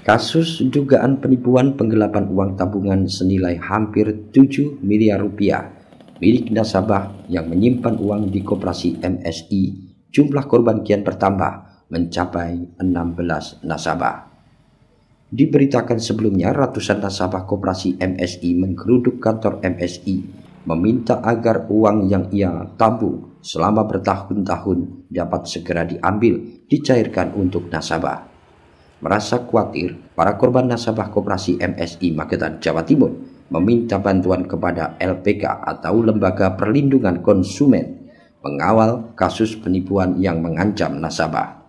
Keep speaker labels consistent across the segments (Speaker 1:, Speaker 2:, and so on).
Speaker 1: Kasus dugaan penipuan penggelapan uang tabungan senilai hampir 7 miliar rupiah milik nasabah yang menyimpan uang di Koperasi MSI, jumlah korban kian bertambah mencapai 16 nasabah. Diberitakan sebelumnya, ratusan nasabah Koperasi MSI menggeruduk kantor MSI meminta agar uang yang ia tabung selama bertahun-tahun dapat segera diambil, dicairkan untuk nasabah. Merasa khawatir, para korban nasabah Koperasi MSI Magetan, Jawa Timur meminta bantuan kepada LPK atau Lembaga Perlindungan Konsumen mengawal kasus penipuan yang mengancam nasabah.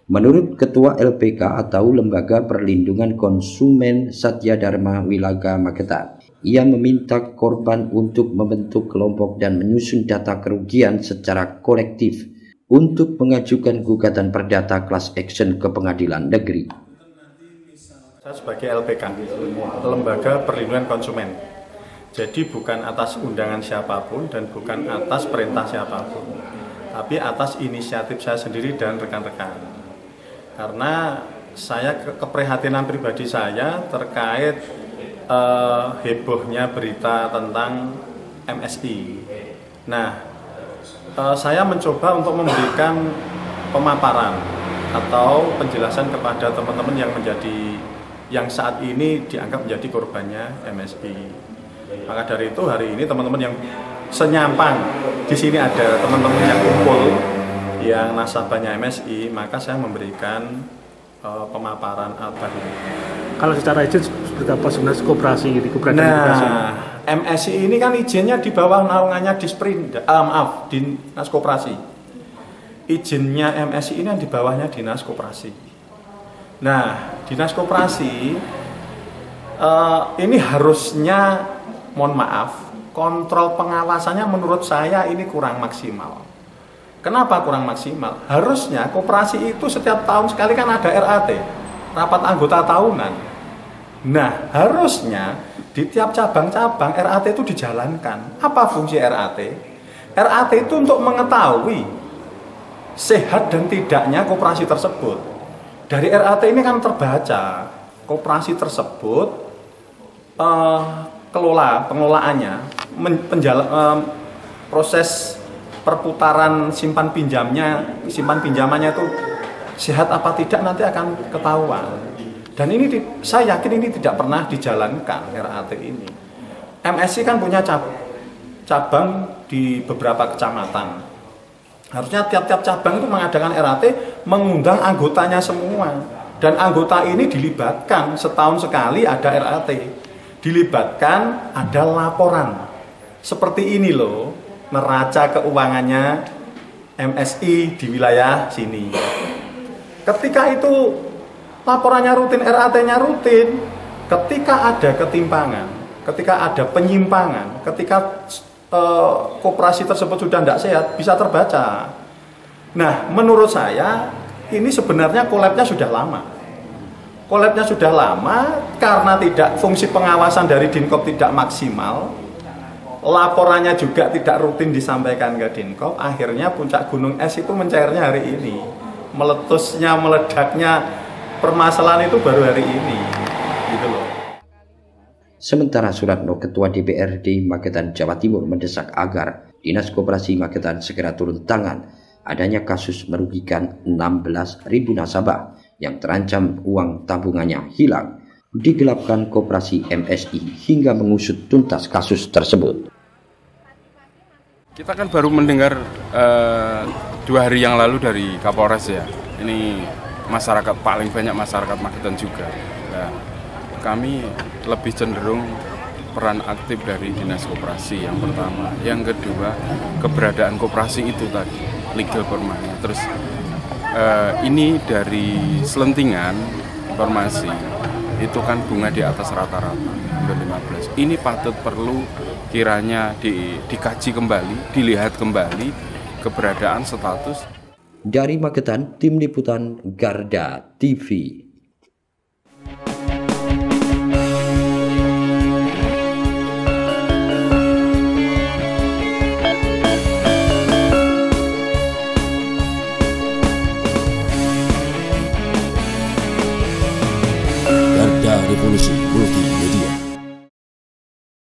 Speaker 1: Menurut Ketua LPK atau Lembaga Perlindungan Konsumen Satya Dharma Wilaga Magetan, ia meminta korban untuk membentuk kelompok dan menyusun data kerugian secara kolektif untuk mengajukan gugatan perdata class action ke pengadilan negeri.
Speaker 2: Saya sebagai LPK, Lembaga Perlindungan Konsumen, jadi bukan atas undangan siapapun dan bukan atas perintah siapapun, tapi atas inisiatif saya sendiri dan rekan-rekan. Karena saya keprihatinan pribadi saya terkait hebohnya berita tentang MSI. Nah, saya mencoba untuk memberikan pemaparan atau penjelasan kepada teman-teman yang saat ini dianggap menjadi korbannya MSI. Maka dari itu hari ini teman-teman yang senyampang, di sini ada teman-teman yang kumpul yang nasabahnya MSI, maka saya memberikan pemaparan apa ini.
Speaker 3: Kalau secara izin seperti apa sebenarnya koperasi di keberadaan koperasi?
Speaker 2: MSI ini kan izinnya di bawah naungannya Dinas Koperasi. Izinnya MSI ini yang di bawahnya Dinas Koperasi. Nah, Dinas Koperasi ini harusnya, mohon maaf, kontrol pengawasannya menurut saya ini kurang maksimal. Kenapa kurang maksimal? Harusnya koperasi itu setiap tahun sekali kan ada RAT, rapat anggota tahunan. Nah, harusnya di tiap cabang-cabang RAT itu dijalankan. Apa fungsi RAT? RAT itu untuk mengetahui sehat dan tidaknya koperasi tersebut. Dari RAT ini kan terbaca koperasi tersebut pengelolaannya, proses perputaran simpan pinjamannya itu sehat apa tidak nanti akan ketahuan. Dan ini saya yakin ini tidak pernah dijalankan RAT ini. MSI kan punya cabang di beberapa kecamatan. Harusnya tiap-tiap cabang itu mengadakan RAT, mengundang anggotanya semua. Dan anggota ini dilibatkan, setahun sekali ada RAT. Dilibatkan, ada laporan. Seperti ini loh, neraca keuangannya MSI di wilayah sini. Ketika itu laporannya rutin, RAT-nya rutin. Ketika ada ketimpangan, ketika ada penyimpangan, ketika koperasi tersebut sudah tidak sehat, bisa terbaca. Nah, menurut saya ini sebenarnya kolabnya sudah lama. Kolabnya sudah lama karena fungsi pengawasan dari Dinkop tidak maksimal. Laporannya juga tidak rutin disampaikan ke Dinkop. Akhirnya puncak gunung es itu mencairnya hari ini. Meletusnya, meledaknya permasalahan itu baru hari ini, gitu loh.
Speaker 1: Sementara Suratno, Ketua DPRD Magetan, Jawa Timur, mendesak agar Dinas Koperasi Magetan segera turun tangan adanya kasus merugikan 16.000 nasabah yang terancam uang tabungannya hilang, digelapkan Koperasi MSI hingga mengusut tuntas kasus tersebut.
Speaker 4: Kita kan baru mendengar 2 hari yang lalu dari Kapolres ya. Ini masyarakat, paling banyak masyarakat Magetan juga. Nah, kami lebih cenderung peran aktif dari Dinas Koperasi yang pertama. Yang kedua, keberadaan koperasi itu tadi, legal permanent. Terus ini dari selentingan informasi, itu kan bunga di atas rata-rata, hampir 15. Ini patut perlu kiranya dikaji kembali, dilihat kembali keberadaan status.
Speaker 1: Dari Magetan, Tim Liputan Garda TV.
Speaker 5: Revolusi Multimedia.